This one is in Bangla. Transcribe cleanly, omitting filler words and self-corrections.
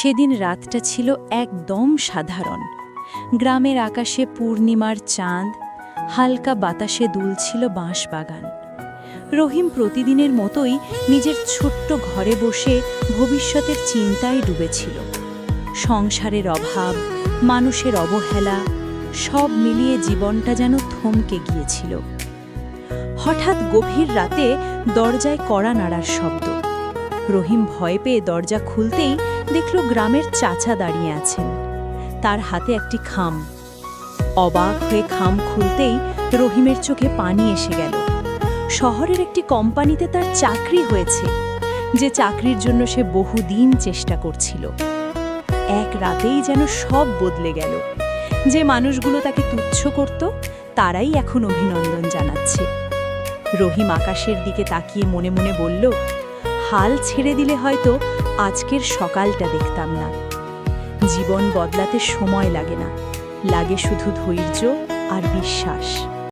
সেদিন রাতটা ছিল একদম সাধারণ। গ্রামের আকাশে পূর্ণিমার চাঁদ, হালকা বাতাসে দুলছিল বাঁশবাগান। রহিম প্রতিদিনের মতোই নিজের ছোট্ট ঘরে বসে ভবিষ্যতের চিন্তায় ডুবেছিল। সংসারের অভাব, মানুষের অবহেলা, সব মিলিয়ে জীবনটা যেন থমকে গিয়েছিল। হঠাৎ গভীর রাতে দরজায় কড়া নাড়ার শব্দ। রহিম ভয় পেয়ে দরজা খুলতেই দেখল গ্রামের চাচা দাঁড়িয়ে আছেন, তার হাতে একটি খাম। অবাক হয়ে খাম খুলতেই রহিমের চোখে পানি এসে গেল। শহরের একটি কোম্পানিতে তার চাকরি হয়েছে, যে চাকরির জন্য সে বহুদিন চেষ্টা করছিল। এক রাতেই যেন সব বদলে গেল। যে মানুষগুলো তাকে তুচ্ছ করত, তারাই এখন অভিনন্দন জানাচ্ছে। রহিম আকাশের দিকে তাকিয়ে মনে মনে বলল, হাল ছেড়ে দিলে হয়তো আজকের সকালটা দেখতাম না। জীবন বদলাতে সময় লাগে না, লাগে শুধু ধৈর্য আর বিশ্বাস।